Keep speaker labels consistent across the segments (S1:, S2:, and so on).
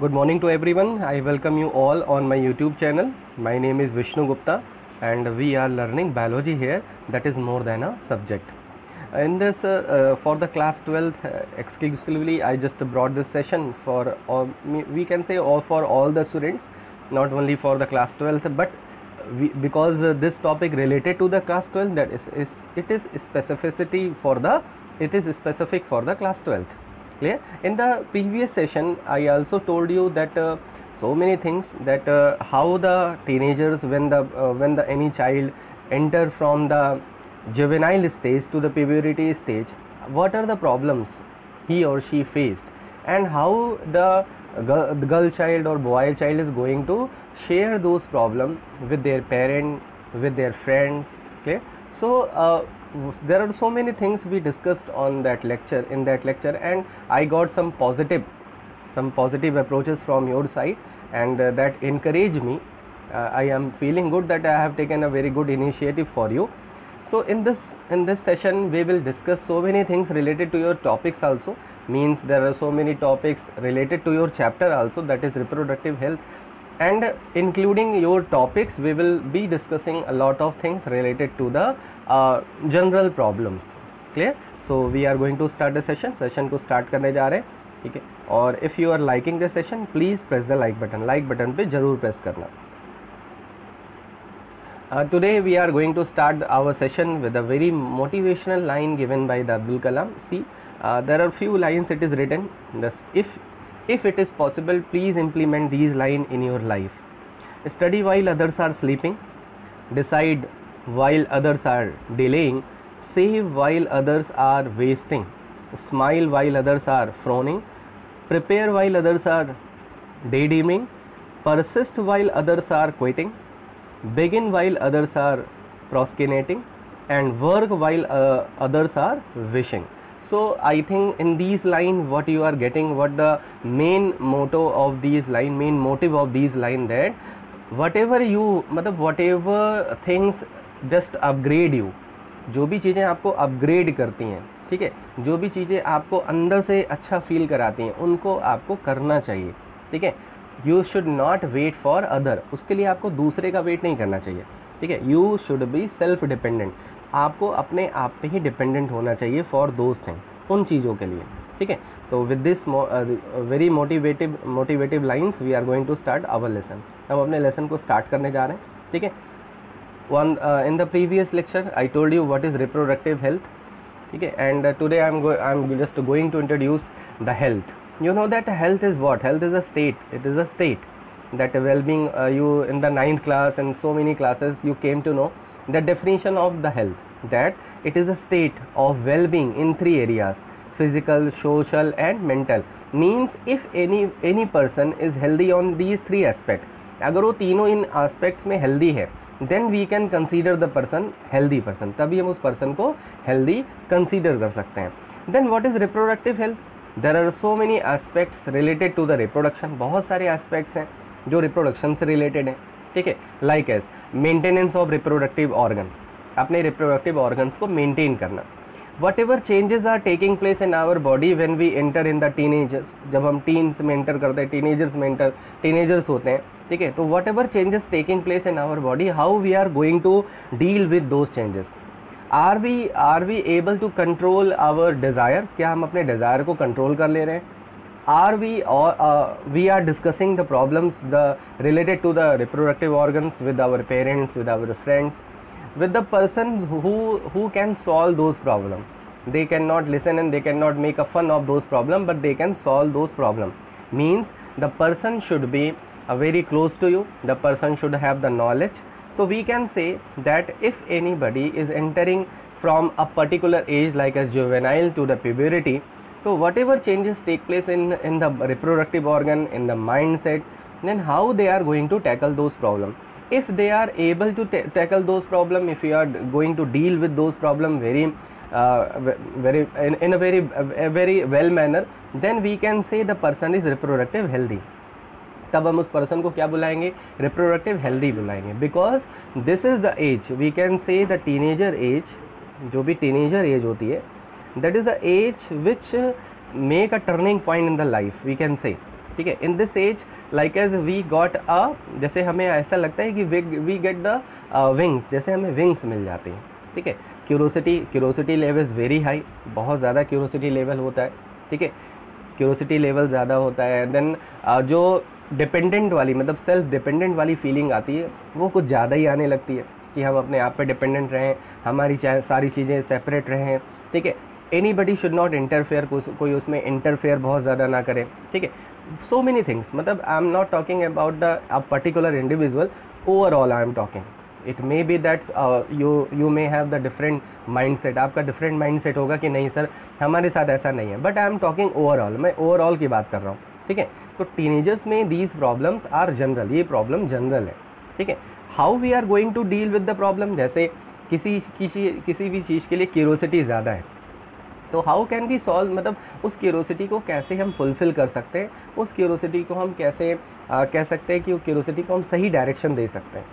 S1: Good morning to everyone. I welcome you all on my YouTube channel. My name is Vishnu Gupta and we are learning biology here, that is more than a subject. In this for the class 12th exclusively I just brought this session for all, we can say all for all the students, not only for the class 12th, but because this topic related to the class 12, that it is specific for the class 12th. Clear? In the previous session I also told you that so many things, that how the teenagers, when any child enter from the juvenile stage to the puberty stage, what are the problems he or she faced, and how the girl child or boy child is going to share those problems with their parent, with their friends. Okay, so there are so many things we discussed on that lecture, and I got some positive approaches from your side, and that encouraged me. I am feeling good that I have taken a very good initiative for you. So in this session we will discuss so many things related to your topics also, means there are so many topics related to your chapter also, that is reproductive health, and including your topics we will be discussing a lot of things related to the general problems. Clear? So we are going to start the session को start करने जा रहे हैं, ठीक है? और if you are liking the session, please press the like button पे जरूर press करना. Today we are going to start our session with a very motivational line given by the Abdul Kalam. See, there are few lines it is written. If it is possible, please implement these lines in your life. Study while others are sleeping. Decide while others are delaying. Save while others are wasting. Smile while others are frowning. Prepare while others are daydreaming. Persist while others are quitting. Begin while others are procrastinating, and work while others are wishing. So I think in these lines what you are getting, what the main motto of these line, main motive of these line, that whatever things just upgrade you, जो भी चीज़ें आपको upgrade करती हैं, ठीक है, जो भी चीज़ें आपको अंदर से अच्छा फील कराती हैं, उनको आपको करना चाहिए. ठीक है, you should not wait for other, उसके लिए आपको दूसरे का वेट नहीं करना चाहिए. ठीक है, you should be self dependent, आपको अपने आप पे ही डिपेंडेंट होना चाहिए फॉर दोज थिंग, उन चीज़ों के लिए. ठीक है, तो with this very motivative lines we are going to start our lesson. हम अपने लेसन को स्टार्ट करने जा रहे हैं. ठीक है, in the previous lecture I told you what is reproductive health. ठीक है, and today I'm just going to introduce the health. You know that health is what? Health is a state. It is a state that well-being. You in the 9th class and so many classes you came to know the definition of the health, that it is a state of well-being in 3 areas: physical, social and mental. Means if any person is healthy on these 3 aspects, अगर वो तीनों इन aspects में healthy है, then we can consider the person healthy person. तभी हम उस person को healthy consider कर सकते हैं. Then what is reproductive health? There are so many aspects related to the reproduction. बहुत सारे aspects हैं जो reproduction से related हैं. ठीक है, like as maintenance of reproductive organ, अपने reproductive organs को maintain करना. Whatever changes are taking place in our body when we enter in the teenagers, जब हम teens में enter करते हैं, teenagers होते हैं. ठीक है, तो whatever changes taking place in our body, how we are going to deal with those changes? Are we able to control our desire? क्या हम अपने desire को control कर ले रहे हैं? Are we are discussing the problems related to the reproductive organs with our parents, with our friends, with the person who can solve those problems. They cannot listen and they cannot make a fun of those problems, but they can solve those problems. Means the person should be very close to you, the person should have the knowledge. So we can say that if anybody is entering from a particular age like a juvenile to the puberty, so whatever changes take place in the reproductive organ, in the mindset, then how they are going to tackle those problems. If they are able to tackle those problems, if you are going to deal with those problems in a very well manner, then we can say the person is reproductive healthy. तब हम उस person को क्या बुलाएंगे? Reproductive healthy बुलाएंगे. Because this is the age, we can say the teenager age, जो भी teenager age होती है, that is the age which make a turning point in the life, we can say. ठीक है। In this age like as we got जैसे हमें ऐसा लगता है कि वी गेट द विंग्स, जैसे हमें विंग्स मिल जाती हैं, ठीक है। Curiosity level is very high, बहुत ज़्यादा क्यूरोसिटी लेवल होता है, ठीक है। क्यूरोसिटी लेवल ज़्यादा होता है। देन जो डिपेंडेंट वाली मतलब सेल्फ डिपेंडेंट वाली फीलिंग आती है वो कुछ ज़्यादा ही आने लगती है कि हम अपने आप पे डिपेंडेंट रहें, हमारी सारी चीज़ें सेपरेट रहें, ठीक है। एनीबडी शुड नॉट इंटरफेयर, कोई उसमें इंटरफेयर बहुत ज़्यादा ना करे, ठीक है। सो मेनी थिंग्स, मतलब I am not talking about the particular individual, overall I am talking. It may B that you may have the different mind set, आपका डिफरेंट माइंड सेट होगा कि नहीं सर हमारे साथ ऐसा नहीं है, but I am talking overall, मैं ओवरऑल की बात कर रहा हूँ, ठीक है। तो टीनेजर्स में दीज प्रॉब्लम्स आर जनरल, ये प्रॉब्लम जनरल है, ठीक है। How we are going to deal with the problem, जैसे किसी भी चीज़ के लिए क्यूरोसिटी ज़्यादा है, तो हाउ कैन वी सॉल्व, मतलब उस क्यूरोसिटी को कैसे हम फुलफ़िल कर सकते हैं, उस क्यूरोसिटी को हम कैसे कह सकते हैं कि वो क्यूरोसिटी को हम सही डायरेक्शन दे सकते हैं,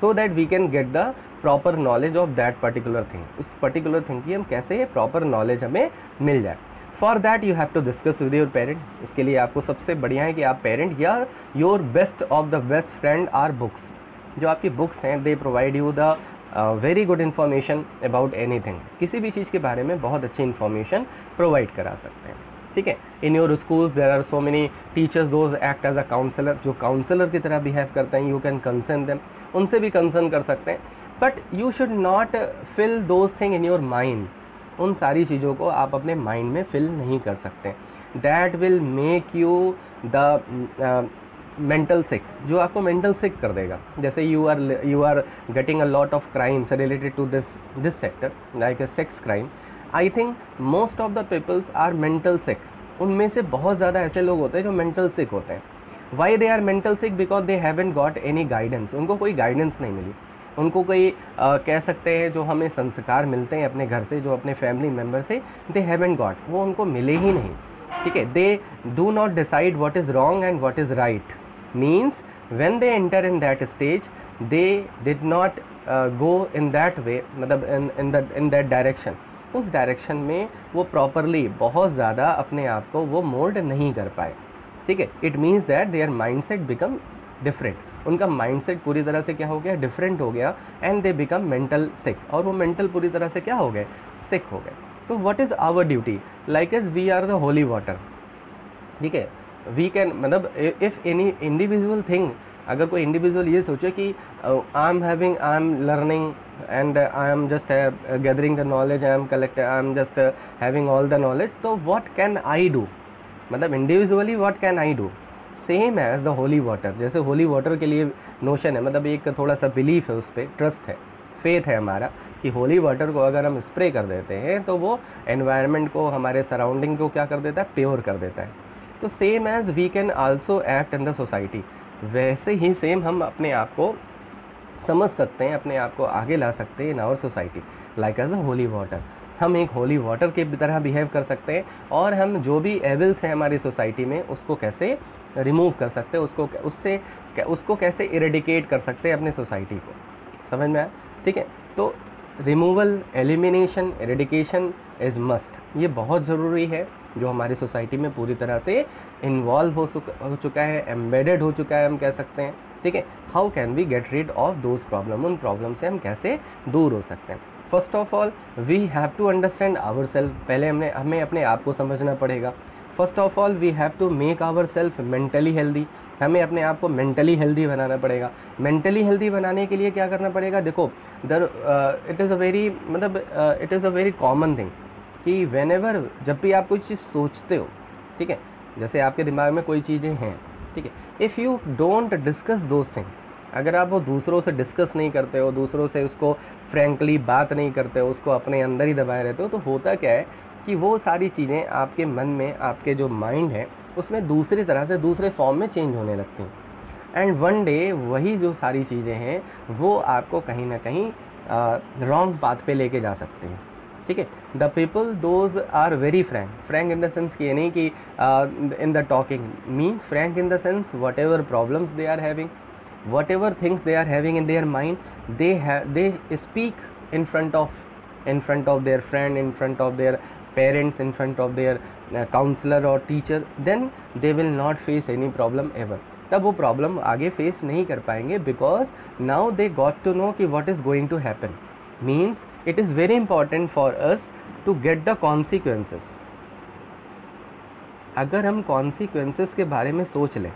S1: so that we can get the proper knowledge of that particular thing, उस पर्टिकुलर थिंग की हम कैसे प्रॉपर नॉलेज हमें मिल जाए। For that you have to discuss with your parent, उसके लिए आपको सबसे बढ़िया है कि आप पेरेंट या your best of the best friend are books, जो आपकी बुक्स हैं they provide you the very good information about anything, किसी भी चीज़ के बारे में बहुत अच्छी इन्फॉर्मेशन प्रोवाइड करा सकते हैं, ठीक है। In your school there are so many teachers those act as a counsellor, जो काउंसलर की तरह बिहेव करते हैं, यू कैन कंसर्न देम, उनसे भी कंसर्न कर सकते हैं, but you should not fill those thing in your mind, उन सारी चीज़ों को आप अपने माइंड में फिल नहीं कर सकते, that will make you the mental sick, जो आपको मेंटल सिक कर देगा। जैसे you are getting a lot of crimes related to this sector like a sex crime, I think most of the peoples are mental sick, उनमें से बहुत ज़्यादा ऐसे लोग होते हैं जो मेंटल सिक होते हैं। Why they are mental sick, because they haven't got any guidance, उनको कोई गाइडेंस नहीं मिली, उनको कोई कह सकते हैं जो हमें संस्कार मिलते हैं अपने घर से, जो अपने फैमिली मेम्बर से, दे हैवंट गॉट, वो उनको मिले ही नहीं, ठीक है। They do not decide what is wrong and what is right, means when they enter in that stage they did not go in that way, मतलब in that direction, उस direction में वो प्रॉपरली बहुत ज़्यादा अपने आप को वो मोल्ड नहीं कर पाए, ठीक है। It means that there mindset become different, उनका माइंडसेट पूरी तरह से क्या हो गया, डिफरेंट हो गया, एंड दे बिकम मेंटल सिक, और वो मेंटल पूरी तरह से क्या हो गए, सिक हो गए। तो what is our duty, like as we are the holy water, ठीक है। वी कैन, मतलब इफ़ एनी इंडिविजुअल थिंग, अगर कोई इंडिविजुअल ये सोचे कि I am learning and I am just gathering the knowledge, I am just having all the knowledge, तो what can I do, मतलब individually what can I do, same as the holy water, जैसे holy water के लिए notion है, मतलब एक थोड़ा सा बिलीफ है, उस पर ट्रस्ट है, फेथ है हमारा कि होली वाटर को अगर हम स्प्रे कर देते हैं तो वो एनवायरनमेंट को, हमारे सराउंडिंग को क्या कर देता है, प्योर कर देता है। तो same as we can also act in the society, वैसे ही सेम हम अपने आप को समझ सकते हैं, अपने आप को आगे ला सकते हैं in our society, like as a holy water, हम एक होली वाटर के तरह बिहेव कर सकते हैं, और हम जो भी एविल्स हैं हमारी सोसाइटी में उसको कैसे रिमूव कर सकते हैं, उसको कैसे इरेडिकेट कर सकते हैं अपने सोसाइटी को, समझ में आया, ठीक है। तो removal, elimination, eradication is must, ये बहुत ज़रूरी है, जो हमारी सोसाइटी में पूरी तरह से इन्वॉल्व हो चुका है, एम्बेडेड हो चुका है हम कह सकते हैं, ठीक है। How can we get rid of those problem, उन प्रॉब्लम से हम कैसे दूर हो सकते हैं। First of all we have to understand our self, पहले हमें अपने आप को समझना पड़ेगा। First of all we have to make our self mentally healthy, हमें अपने आप को मेंटली हेल्दी बनाना पड़ेगा। मेंटली हेल्दी बनाने के लिए क्या करना पड़ेगा, देखो it is a very common thing कि व्हेनेवर, जब भी आप कोई चीज़ सोचते हो, ठीक है, जैसे आपके दिमाग में कोई चीज़ें हैं, ठीक है, if you don't discuss those thing, अगर आप वो दूसरों से डिस्कस नहीं करते हो, दूसरों से उसको फ्रैंकली बात नहीं करते हो, उसको अपने अंदर ही दबाए रहते हो, तो होता क्या है कि वो सारी चीज़ें आपके मन में, आपके जो माइंड है उसमें दूसरी तरह से, दूसरे फॉर्म में चेंज होने लगती हैं, एंड वन डे वही जो सारी चीज़ें हैं वो आपको कहीं ना कहीं रॉन्ग पाथ पे लेके जा सकते हैं, ठीक है। The people those are very frank in the sense कि ये नहीं कि in the talking, means frank in the sense whatever problems they are having, whatever things they are having in their mind, they speak in front of their friend, in front of their parents, in front of their counsellor और teacher, then they will not face any problem ever. तब वो problem आगे face नहीं कर पाएंगे, because now they got to know कि what is going to happen. Means it is very important for us to get the consequences. अगर हम consequences के बारे में सोच लें,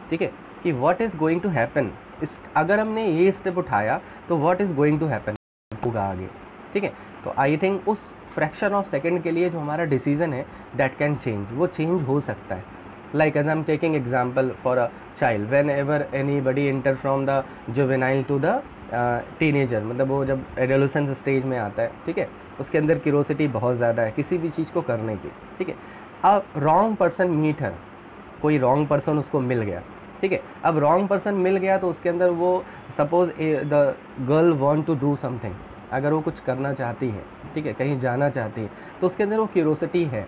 S1: ठीक है, कि what is going to happen, इस अगर हमने ये स्टेप उठाया तो what is going to happen होगा आगे, ठीक है। तो आई थिंक उस फ्रैक्शन ऑफ सेकंड के लिए जो हमारा डिसीजन है दैट कैन चेंज, वो चेंज हो सकता है। Like as I am taking example for a child, whenever anybody enter from the juvenile to the teenager, मतलब वो जब एडोलेसेंस स्टेज में आता है, ठीक है, उसके अंदर क्यूरोसिटी बहुत ज़्यादा है किसी भी चीज़ को करने की, ठीक है। अब रॉन्ग पर्सन मीट हर, कोई रॉन्ग पर्सन उसको मिल गया, ठीक है। अब रॉन्ग पर्सन मिल गया तो उसके अंदर वो suppose the girl want to do something, अगर वो कुछ करना चाहती है, ठीक है, कहीं जाना चाहती है, तो उसके अंदर वो क्यूरोसिटी है।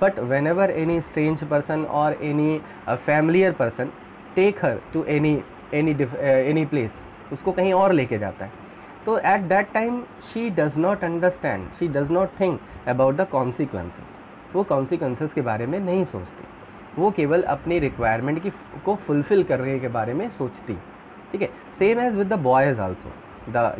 S1: But whenever any strange person और any familiar person take her to any place, उसको कहीं और लेके जाता है, तो at that time she does not understand, she does not think about the consequences. वो कॉन्सिक्वेंसेस के बारे में नहीं सोचती, वो केवल अपनी रिक्वायरमेंट की को फुलफ़िल करने के बारे में सोचती, ठीक है। Same as with the boys also,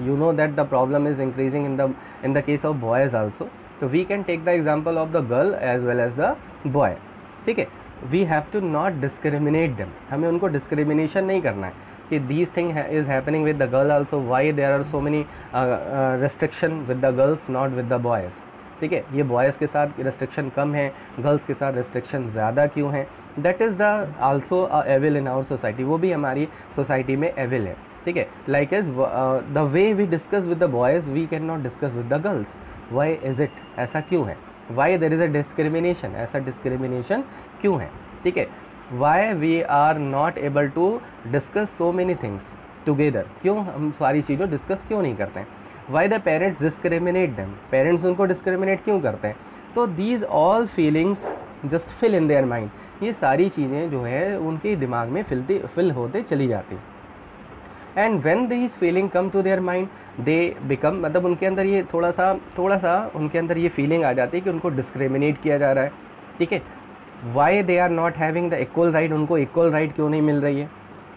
S1: you know that the problem is increasing in the case of boys also, so we can take the example of the girl as well as the boy, ठीक है। we have to not discriminate them, हमें उनको discrimination नहीं करना है कि these thing is happening with the girl also, why there are so many restriction with the girls not with the boys, ठीक है। ये बॉयज़ के साथ restriction कम है, गर्ल्स के साथ restriction ज़्यादा क्यों है, that is the also a evil in our society, वो भी हमारी सोसाइटी में evil है, ठीक है। Like as the way we discuss with the boys we can not discuss with the girls, why is it, ऐसा क्यों है, why there is a discrimination, ऐसा डिस्क्रिमिनेशन क्यों है, ठीक है। Why we are not able to discuss so many things together, क्यों हम सारी चीज़ों डिस्कस क्यों नहीं करते हैं, why the parents discriminate them, parents उनको डिस्क्रिमिनेट क्यों करते हैं। तो these all feelings just fill in their mind, ये सारी चीज़ें जो है उनके दिमाग में फिल होते चली जाती। And when these feeling come to their mind they become, मतलब उनके अंदर ये थोड़ा सा उनके अंदर ये फीलिंग आ जाती है कि उनको डिस्क्रिमिनेट किया जा रहा है, ठीक है। Why they are not having the equal right, उनको इक्वल राइट क्यों नहीं मिल रही है,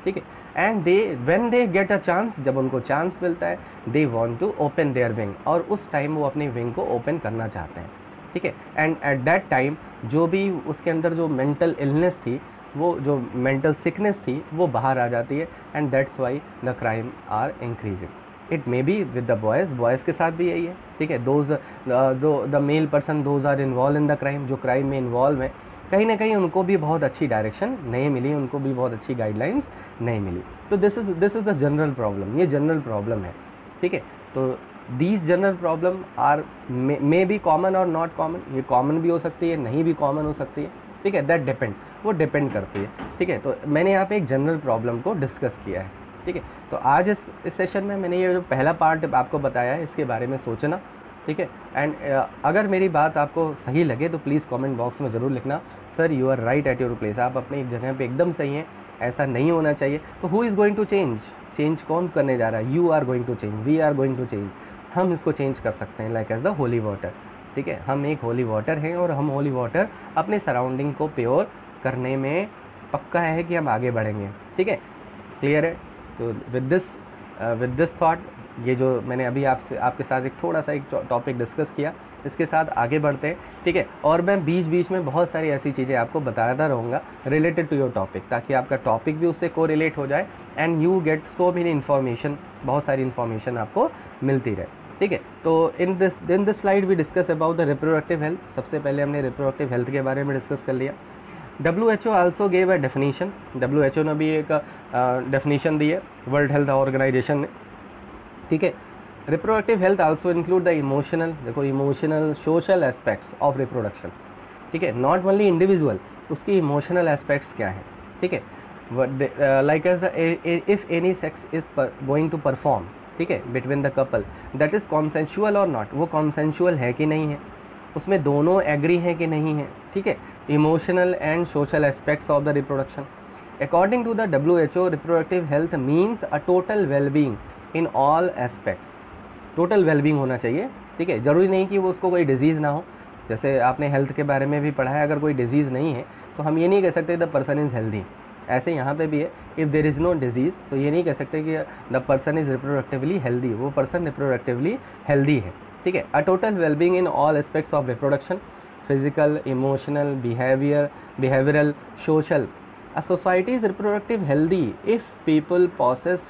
S1: ठीक है। And they when they get a chance, जब उनको चांस मिलता है, they want to open their wing, और उस टाइम वो अपनी विंग को ओपन करना चाहते हैं, ठीक है। एंड एट दैट टाइम जो भी उसके अंदर जो मेंटल इलनेस थी, वो जो मेंटल सिकनेस थी, वो बाहर आ जाती है, and that's why the crime are increasing. It may be with the boys के साथ भी यही है, ठीक है। The male person those are involve in the crime, जो क्राइम में इन्वॉल्व है, कहीं ना कहीं उनको भी बहुत अच्छी डायरेक्शन नहीं मिली, उनको भी बहुत अच्छी गाइडलाइंस नहीं मिली। तो this is the general problem, ये जनरल प्रॉब्लम है, ठीक है। तो these general problem are may be common और नॉट कॉमन, ये कॉमन भी हो सकती है, नहीं भी कॉमन हो सकती है, ठीक है। दैट डिपेंड, वो डिपेंड करती है, ठीक है। तो मैंने यहाँ पे एक जनरल प्रॉब्लम को डिस्कस किया है, ठीक है। तो आज इस सेशन में मैंने ये जो पहला पार्ट आपको बताया है, इसके बारे में सोचना, ठीक है। एंड अगर मेरी बात आपको सही लगे तो प्लीज़ कमेंट बॉक्स में ज़रूर लिखना, sir you are right at your place, आप अपनी जगह पे एकदम सही हैं, ऐसा नहीं होना चाहिए। तो who is going to change कौन करने जा रहा है, you are going to change, we are going to change, हम इसको चेंज कर सकते हैं, like as the holy water, ठीक है। हम एक होली वाटर हैं और हम होली वाटर अपने सराउंडिंग को प्योर करने में पक्का है कि हम आगे बढ़ेंगे, ठीक है, क्लियर है। तो विद दिस थॉट, ये जो मैंने अभी आपके साथ एक थोड़ा सा एक टॉपिक डिस्कस किया, इसके साथ आगे बढ़ते हैं, ठीक है। और मैं बीच में बहुत सारी ऐसी चीज़ें आपको बताता रहूँगा रिलेटेड टू योर टॉपिक, ताकि आपका टॉपिक भी उससे कोरिलेट हो जाए and you get so many information, बहुत सारी इन्फॉर्मेशन आपको मिलती रहे, ठीक है। तो in this slide we discuss about the reproductive health. सबसे पहले हमने रिप्रोडक्टिव हेल्थ के बारे में डिस्कस कर लिया। WHO also gave a definition, WHO ने भी एक डेफिनीशन दी है, वर्ल्ड हेल्थ ऑर्गेनाइजेशन ने, ठीक है। Reproductive health also include the emotional, देखो emotional social aspects of reproduction, ठीक है, नॉट ओनली इंडिविजुअल, उसकी इमोशनल एस्पेक्ट्स क्या है, ठीक है। Like as if any sex is going to perform, ठीक है, between the couple, that is consensual और नॉट, वो कॉन्सेंशुअल है कि नहीं है, उसमें दोनों एग्री हैं कि नहीं है, ठीक है। Emotional and social aspects of the reproduction. According to the WHO, reproductive health means a total wellbeing in all aspects, total wellbeing होना चाहिए, ठीक है। ज़रूरी नहीं कि वो उसको कोई डिजीज़ ना हो, जैसे आपने हेल्थ के बारे में भी पढ़ा है, अगर कोई डिजीज़ नहीं है तो हम ये नहीं कह सकते द पर्सन इज़ हेल्दी। ऐसे यहाँ पे भी है, if there is no disease तो ये नहीं कह सकते कि the person is reproductively healthy, वो पर्सन रिप्रोडक्टिवली हेल्दी है, ठीक है। A total wellbeing in all aspects of reproduction, physical, emotional, behavioral, social. A society is reproductive healthy if people possess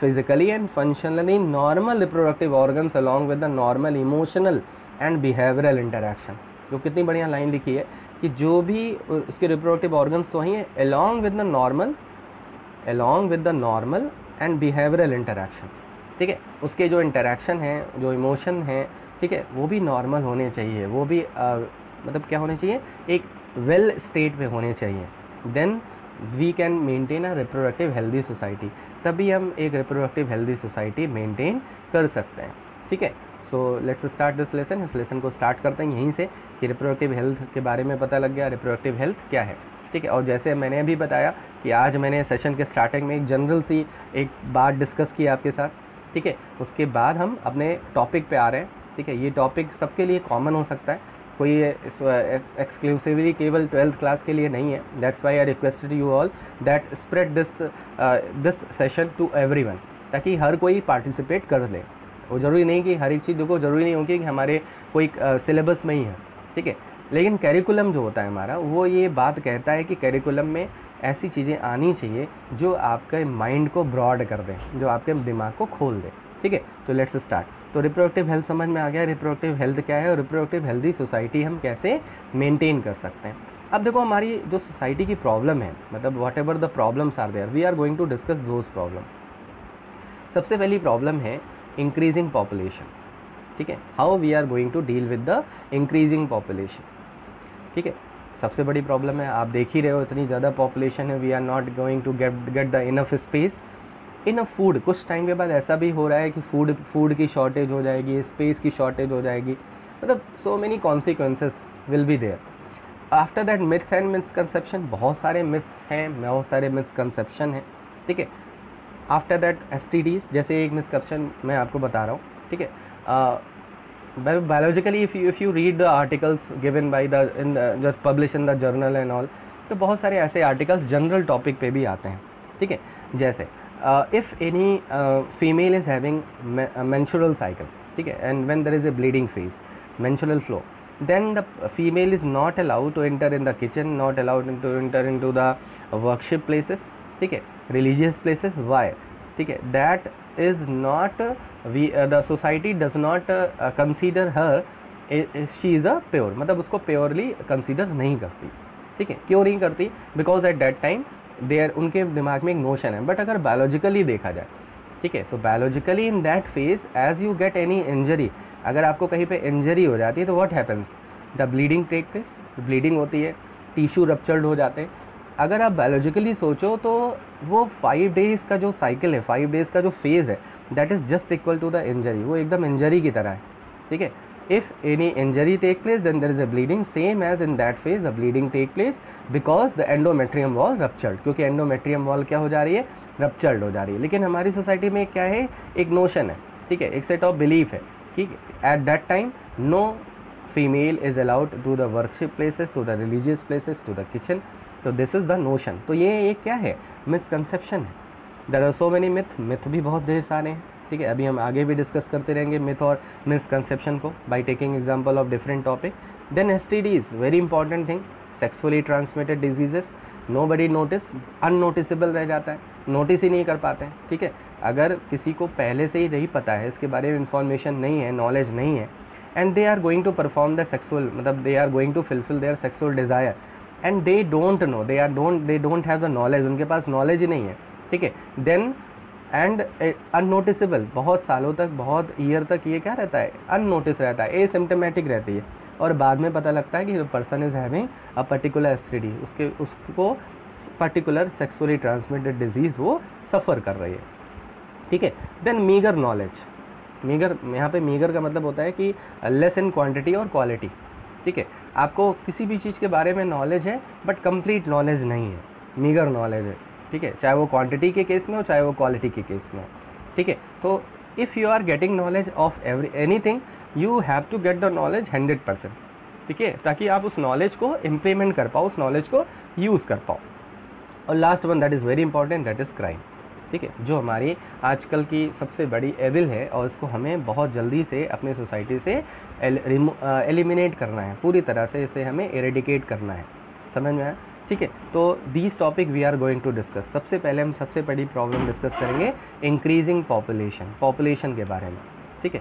S1: physically and functionally normal reproductive organs along with the normal emotional and behavioral interaction। जो कितनी बढ़िया line लिखी है कि जो भी उसके reproductive organs तो हैं along with the normal and behavioral interaction, ठीक है। उसके जो इंटरेक्शन हैं, जो इमोशन हैं, ठीक है, वो भी नॉर्मल होने चाहिए, वो भी मतलब क्या होने चाहिए, एक वेल स्टेट में होने चाहिए। Then we can maintain a reproductive healthy society, तभी हम एक रिप्रोडक्टिव हेल्दी सोसाइटी मेंटेन कर सकते हैं, ठीक है। So let's start this lesson. इस लेसन को स्टार्ट करते हैं यहीं से कि रिप्रोडक्टिव हेल्थ के बारे में पता लग गया, रिप्रोडक्टिव हेल्थ क्या है, ठीक है। और जैसे मैंने अभी बताया कि आज मैंने सेशन के स्टार्टिंग में एक जनरल सी एक बात डिस्कस की आपके साथ, ठीक है। उसके बाद हम अपने टॉपिक पे आ रहे हैं, ठीक है। ये टॉपिक सबके लिए कॉमन हो सकता है, कोई एक्सक्लूसिवली केवल 12th क्लास के लिए नहीं है। That's why I requested you all that spread this session to everyone, ताकि हर कोई पार्टिसिपेट कर ले। वो ज़रूरी नहीं कि हर एक चीज़ देखो, ज़रूरी नहीं होगी कि हमारे कोई सिलेबस में ही है, ठीक है। लेकिन कैरिकुलम जो होता है हमारा, वो ये बात कहता है कि कैरिकुलम में ऐसी चीज़ें आनी चाहिए जो आपके माइंड को ब्रॉड कर दें, जो आपके दिमाग को खोल दे, ठीक है। तो लेट्स स्टार्ट। तो रिप्रोडक्टिव हेल्थ समझ में आ गया, रिप्रोडक्टिव हेल्थ क्या है और रिप्रोडक्टिव हेल्दी सोसाइटी हम कैसे मेंटेन कर सकते हैं। अब देखो हमारी जो सोसाइटी की प्रॉब्लम है, मतलब whatever the problems are there, we are going to discuss those problem. सबसे पहली प्रॉब्लम है इंक्रीजिंग पॉपुलेशन, ठीक है। How we are going to deal with the increasing population, ठीक है। सबसे बड़ी प्रॉब्लम है, आप देख ही रहे हो इतनी ज़्यादा पॉपुलेशन है, we are not going to get the enough space in a food. कुछ टाइम के बाद ऐसा भी हो रहा है कि फूड की शॉर्टेज हो जाएगी, स्पेस की शॉर्टेज हो जाएगी, मतलब so many consequences will be there. After that myth and misconception, बहुत सारे मिथ्स हैं, बहुत सारे मिसकंसेप्शन हैं, ठीक है। आफ्टर दैट STDs, जैसे एक मिसकंसेप्शन मैं आपको बता रहा हूँ, ठीक है। Biologically if you read the articles given by the publish in the journal and all, तो बहुत सारे ऐसे आर्टिकल्स जनरल टॉपिक पे भी आते हैं, ठीक है। जैसे if any female is having menstrual cycle, ठीक है, and when there is a bleeding phase, menstrual flow, then the female is not allowed to enter in the kitchen, not allowed to enter into the worship places, ठीक है, religious places. Why? ठीक है, that is not the society does not consider her she is a pure, मतलब उसको purely consider नहीं करती, ठीक है। क्यों नहीं करती? Because at that time there उनके दिमाग में एक नोशन है। बट अगर बायोलॉजिकली देखा जाए, ठीक है, तो biologically in that phase as you get any injury, अगर आपको कहीं पे इंजरी हो जाती है तो what happens, the bleeding take place, bleeding होती है, टिश्यू रप्चर्ड हो जाते हैं। अगर आप बायोलॉजिकली सोचो तो वो 5 डेज़ का जो साइकिल है, 5 डेज़ का जो फेज़ है, that is just equal to the injury, वो एकदम इंजरी की तरह है, ठीक है। If any injury take place, then there is a bleeding, same as in that phase a bleeding take place because the endometrium wall ruptured, क्योंकि endometrium wall क्या हो जा रही है, ruptured हो जा रही है। लेकिन हमारी सोसाइटी में क्या है, एक नोशन है, ठीक है, एक सेट ऑफ बिलीफ है कि at that time no female is allowed to the worship places, to the religious places, to the kitchen, तो this is the notion। तो ये एक क्या है, मिसकंसेप्शन है। There are so many myth भी बहुत ढेर सारे हैं, ठीक है। अभी हम आगे भी डिस्कस करते रहेंगे मिथ और मिसकंसेप्शन को by taking example of different topic. Then STDs, very important thing, sexually transmitted diseases, nobody notice, unnoticeable रह जाता है, नोटिस ही नहीं कर पाते हैं, ठीक है। अगर किसी को पहले से ही नहीं पता है, इसके बारे में इंफॉर्मेशन नहीं है, नॉलेज नहीं है, and they are going to perform the sexual, मतलब they are going to fulfil their sexual desire and they don't know, they don't have the knowledge, उनके पास नॉलेज ही नहीं है, ठीक है। देन एंड अननोटिसेबल, बहुत सालों तक, बहुत ईयर तक ये क्या रहता है, अननोटिस रहता है, एसिम्प्टोमेटिक रहती है, और बाद में पता लगता है कि person is having a particular STD, उसको पर्टिकुलर सेक्सुअली ट्रांसमिटेड डिजीज़ वो सफ़र कर रही है, ठीक है। देन मीगर नॉलेज, मीगर, यहाँ पे मीगर का मतलब होता है कि लेस इन क्वांटिटी और क्वालिटी, ठीक है। आपको किसी भी चीज़ के बारे में नॉलेज है बट कंप्लीट नॉलेज नहीं है, मीगर नॉलेज है, ठीक है, चाहे वो क्वांटिटी के केस में हो, चाहे वो क्वालिटी के केस में हो, ठीक है। तो if you are getting knowledge of anything, you have to get the knowledge 100%, ठीक है, ताकि आप उस नॉलेज को इम्प्लीमेंट कर पाओ, उस नॉलेज को यूज़ कर पाओ। और last one that is very important, that is crime, ठीक है, जो हमारी आजकल की सबसे बड़ी एविल है और इसको हमें बहुत जल्दी से अपनी सोसाइटी से एलिमिनेट करना है, पूरी तरह से इसे हमें एरेडिकेट करना है। समझ में आया? ठीक है, तो these topic we are going to discuss. सबसे पहले हम सबसे बड़ी प्रॉब्लम डिस्कस करेंगे इंक्रीजिंग पॉपुलेशन के बारे में, ठीक है।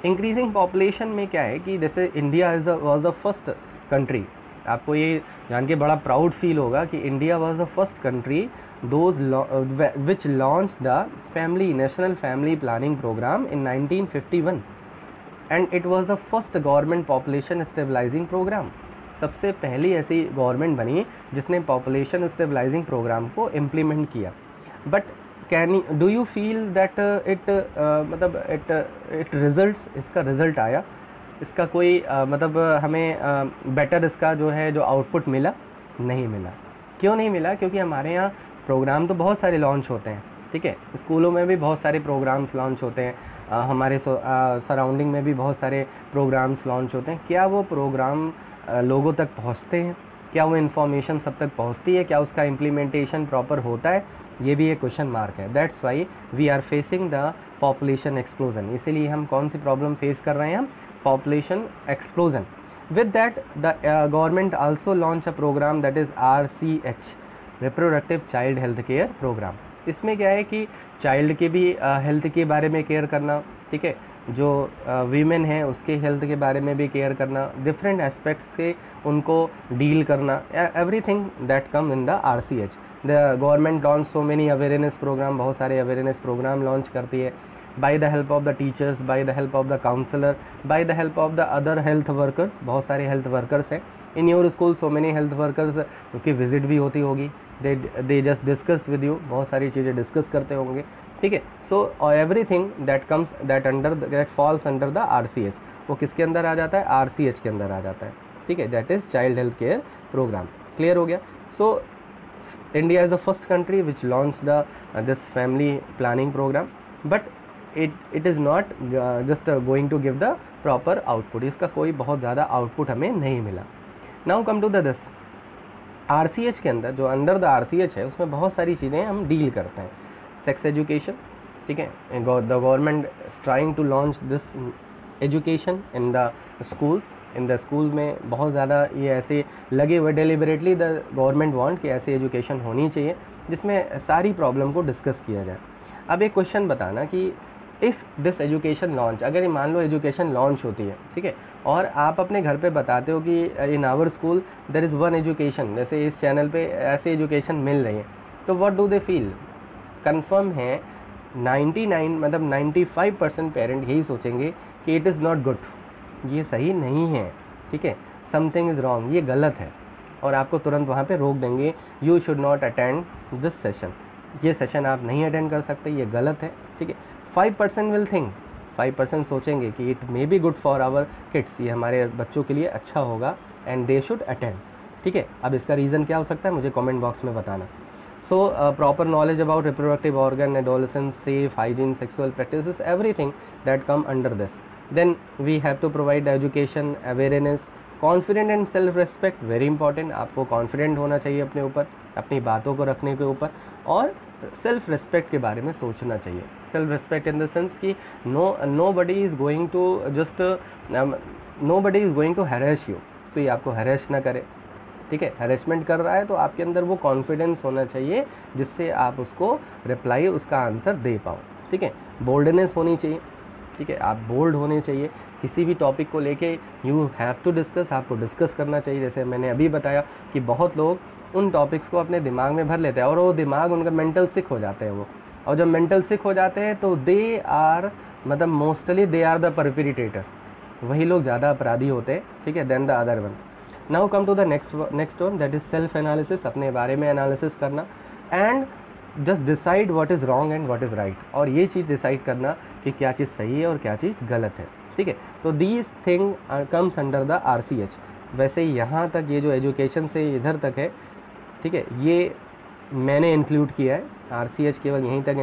S1: इंक्रीजिंग पॉपुलेशन में क्या है कि जैसे India was the first country, आपको ये जान के बड़ा प्राउड फील होगा कि India was the first country which launch the national family planning programme in 1951 and it was the first government population stabilising programme. सबसे पहली ऐसी गवर्नमेंट बनी जिसने पॉपुलेशन स्टेबलाइजिंग प्रोग्राम को इम्प्लीमेंट किया। But do you feel that it results, इसका result आया, इसका कोई मतलब हमें बेटर इसका जो है जो आउटपुट मिला? नहीं मिला। क्यों नहीं मिला? क्योंकि हमारे यहाँ प्रोग्राम तो बहुत सारे लॉन्च होते हैं, ठीक है, स्कूलों में भी बहुत सारे प्रोग्राम्स लॉन्च होते हैं, हमारे सराउंडिंग में भी बहुत सारे प्रोग्राम्स लॉन्च होते हैं। क्या वो प्रोग्राम लोगों तक पहुँचते हैं? क्या वो इन्फॉर्मेशन सब तक पहुँचती है? क्या उसका इम्प्लीमेंटेशन प्रॉपर होता है? ये भी एक क्वेश्चन मार्क है। That's why we are facing the population explosion. इसीलिए हम कौन सी प्रॉब्लम फेस कर रहे हैं? हम population explosion. With that the government also launch a programme that is RCH, reproductive child health care programme. इसमें क्या है कि चाइल्ड के भी हेल्थ के बारे में केयर करना, ठीक है, जो वीमेन है उसके हेल्थ के बारे में भी केयर करना, डिफरेंट एस्पेक्ट्स से उनको डील करना, everything that come in the RCH। The government launch so many awareness programme, बहुत सारे अवेयरनेस प्रोग्राम लॉन्च करती है, by the help of the teachers, by the help of the counselor, by the help of the other health workers। बहुत सारे health workers हैं इन your school, so many health workers की visit भी होती होगी, they just discuss with you, बहुत सारी चीज़ें डिस्कस करते होंगे, ठीक है। So everything that comes that falls under the RCH, वो किसके अंदर आ जाता है? RCH के अंदर आ जाता है, ठीक है, that is child health care programme. Clear हो गया? So India is the first country which launch the this family planning programme, but it is not just going to give the proper output। इसका कोई बहुत ज़्यादा output हमें नहीं मिला। Now come to the this RCH के अंदर, जो अंडर द RCH है, उसमें बहुत सारी चीज़ें हम डील करते हैं। सेक्स एजुकेशन, ठीक है, the government trying to launch this education in the schools. In the school में बहुत ज़्यादा ये ऐसे लगे हुए, डेलिबरेटली द गवर्नमेंट वांट कि ऐसी एजुकेशन होनी चाहिए जिसमें सारी प्रॉब्लम को डिस्कस किया जाए। अब एक क्वेश्चन बताना कि इफ़ दिस एजुकेशन लॉन्च, अगर ये मान लो एजुकेशन लॉन्च होती है, ठीक है, और आप अपने घर पे बताते हो कि in our school there is one education, जैसे इस चैनल पे ऐसे एजुकेशन मिल रही है, तो what do they feel? Confirm है 95% पेरेंट यही सोचेंगे कि इट इज़ नॉट गुड, ये सही नहीं है, ठीक है, समथिंग इज़ रॉन्ग, ये गलत है, और आपको तुरंत वहाँ पे रोक देंगे, you should not attend this session, ये सेशन आप नहीं अटेंड कर सकते, ये गलत है, ठीक है। 5% विल थिंक, 5% सोचेंगे कि it may be good for our kids, ये हमारे बच्चों के लिए अच्छा होगा एंड दे शुड अटेंड, ठीक है। अब इसका रीज़न क्या हो सकता है, मुझे कमेंट बॉक्स में बताना। So proper knowledge about reproductive organ, adolescence, safe hygiene, sexual practices, everything that come under this. Then we have to provide education, awareness, confident and self respect, very important. आपको confident होना चाहिए अपने ऊपर, अपनी बातों को रखने के ऊपर, और सेल्फ रिस्पेक्ट के बारे में सोचना चाहिए। Self respect in the sense कि nobody is going to harass you, तो ये आपको हैरेस ना करे, ठीक है। हैरेसमेंट कर रहा है तो आपके अंदर वो कॉन्फिडेंस होना चाहिए जिससे आप उसको रिप्लाई, उसका आंसर दे पाओ, ठीक है। बोल्डनेस होनी चाहिए, ठीक है, आप बोल्ड होने चाहिए। किसी भी टॉपिक को लेके यू हैव टू डिस्कस, आपको डिस्कस करना चाहिए। जैसे मैंने अभी बताया कि बहुत लोग उन टॉपिक्स को अपने दिमाग में भर लेते हैं और वो दिमाग उनका मेंटल सिक हो जाते हैं वो, और जब मेंटल सिक हो जाते हैं तो दे आर मतलब mostly they are the perpetrator, वही लोग ज़्यादा अपराधी होते हैं, ठीक है, then the other one. Now come to the next one that is self analysis, अपने बारे में एनालिसिस करना and just decide what is wrong and what is right, और ये चीज़ डिसाइड करना कि क्या चीज़ सही है और क्या चीज़ गलत है, ठीक है। तो these thing comes under the RCH। वैसे यहाँ तक ये जो एजुकेशन से इधर तक है, ठीक है, ये मैंने इंक्लूड किया है। RCH केवल यहीं तक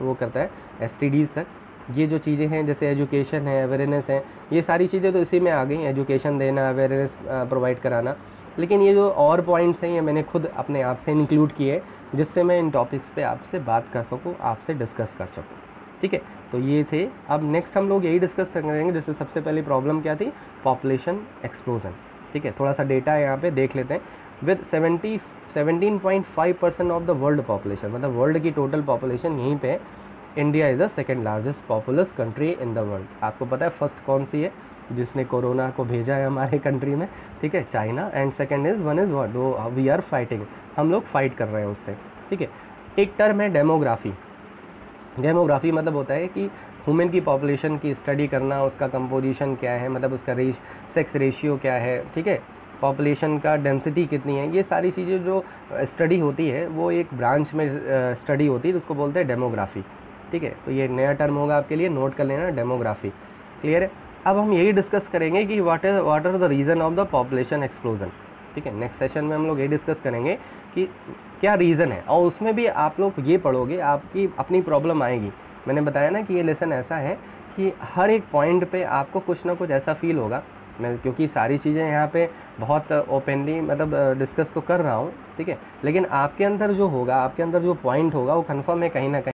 S1: वो करता है, STDs तक, ये जो चीज़ें हैं जैसे एजुकेशन है, अवेयरनेस है, ये सारी चीज़ें तो इसी में आ गई, एजुकेशन देना, अवेयरनेस प्रोवाइड कराना। लेकिन ये जो और पॉइंट्स हैं ये मैंने खुद अपने आप से इंक्लूड किए, जिससे मैं इन टॉपिक्स पे आपसे बात कर सकूँ, आपसे डिस्कस कर सकूँ। ठीक है, तो ये थे। अब नेक्स्ट हम लोग यही डिस्कस करेंगे। जैसे सबसे पहली प्रॉब्लम क्या थी, पॉपुलेशन एक्सप्लोजन। ठीक है, थोड़ा सा डेटा यहाँ पे देख लेते हैं। With 17.5% of the world population, मतलब वर्ल्ड की टोटल पॉपुलेशन यहीं पे India is the second largest populace country in the world. आपको पता है फर्स्ट कौन सी है जिसने कोरोना को भेजा है हमारे कंट्री में? ठीक है, China. And second is one is what, we are fighting, हम लोग फाइट कर रहे हैं उससे। ठीक है, एक टर्म है डेमोग्राफी। डेमोग्राफी मतलब होता है कि ह्यूमन की पॉपुलेशन की स्टडी करना, उसका कंपोजिशन क्या है, मतलब उसका सेक्स रेशियो क्या है, ठीक है, पॉपुलेशन का डेंसिटी कितनी है, ये सारी चीज़ें जो स्टडी होती है वो एक ब्रांच में स्टडी होती है, जिसको बोलते हैं डेमोग्राफी। ठीक है, तो ये नया टर्म होगा आपके लिए, नोट कर लेना, डेमोग्राफी। क्लियर है? अब हम यही डिस्कस करेंगे कि what are the reason of the population explosion. ठीक है, नेक्स्ट सेशन में हम लोग ये डिस्कस करेंगे कि क्या रीज़न है, और उसमें भी आप लोग ये पढ़ोगे, आपकी अपनी प्रॉब्लम आएगी। मैंने बताया ना कि ये लेसन ऐसा है कि हर एक पॉइंट पे आपको कुछ ना कुछ ऐसा फील होगा। मैं क्योंकि सारी चीज़ें यहाँ पे बहुत ओपनली मतलब डिस्कस तो कर रहा हूँ, ठीक है, लेकिन आपके अंदर जो होगा, आपके अंदर जो पॉइंट होगा वो कन्फर्म है कहीं ना कहीं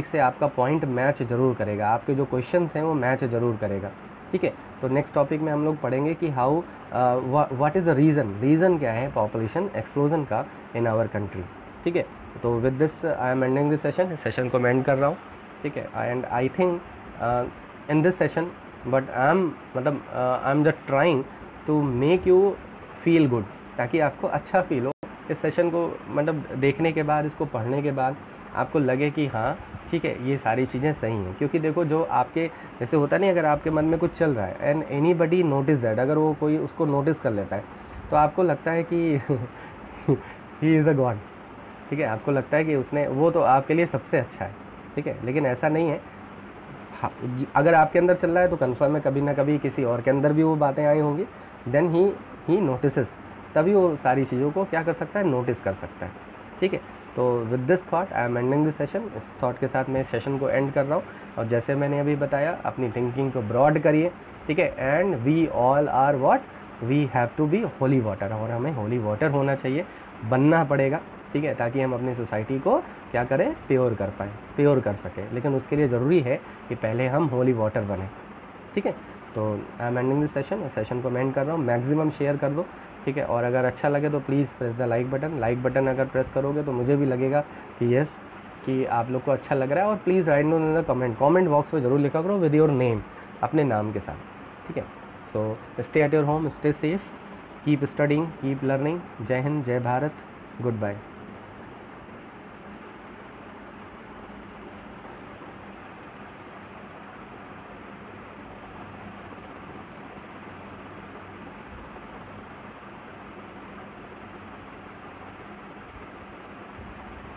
S1: से आपका पॉइंट मैच ज़रूर करेगा, आपके जो क्वेश्चंस हैं वो मैच ज़रूर करेगा। ठीक है, तो नेक्स्ट टॉपिक में हम लोग पढ़ेंगे कि how what is the reason क्या है पॉपुलेशन एक्सप्लोजन का इन आवर कंट्री। ठीक है, तो with this I am ending this session को मैं एंड कर रहा हूँ। ठीक है, and I think in this session but I am just trying to make you feel good, ताकि आपको अच्छा फील हो इस सेशन को, मतलब देखने के बाद, इसको पढ़ने के बाद आपको लगे कि हाँ ठीक है ये सारी चीज़ें सही हैं। क्योंकि देखो जो आपके जैसे होता नहीं, अगर आपके मन में कुछ चल रहा है एंड एनीबडी नोटिस दैट, अगर वो कोई उसको नोटिस कर लेता है तो आपको लगता है कि ही इज़ अ गॉड। ठीक है, आपको लगता है कि उसने, वो तो आपके लिए सबसे अच्छा है। ठीक है, लेकिन ऐसा नहीं है। हाँ, अगर आपके अंदर चल रहा है तो कन्फर्म है कभी ना कभी किसी और के अंदर भी वो बातें आई होंगी, देन ही नोटिसेस, तभी वो सारी चीज़ों को क्या कर सकता है, नोटिस कर सकता है। ठीक है, तो with this thought I am ending this session. इस थॉट के साथ मैं सेशन को एंड कर रहा हूँ। और जैसे मैंने अभी बताया, अपनी थिंकिंग को ब्रॉड करिए। ठीक है, and we all are what, we have to be holy water, और हमें होली वाटर होना चाहिए, बनना पड़ेगा। ठीक है, ताकि हम अपनी सोसाइटी को क्या करें, प्योर कर पाएँ, प्योर कर सकें। लेकिन उसके लिए ज़रूरी है कि पहले हम होली वाटर बने। ठीक है, तो आई एम एंडिंग दिस सेशन को मैं एंड कर रहा हूँ। मैक्सिमम शेयर कर दो। ठीक है, और अगर अच्छा लगे तो please press the like button अगर प्रेस करोगे तो मुझे भी लगेगा कि यस, कि आप लोग को अच्छा लग रहा है। और please write down in the comment box में ज़रूर लिखा करो विद योर नेम, अपने नाम के साथ। ठीक है, so stay at your home, stay safe, keep studying, keep learning. जय हिंद, जय भारत, गुड बाय।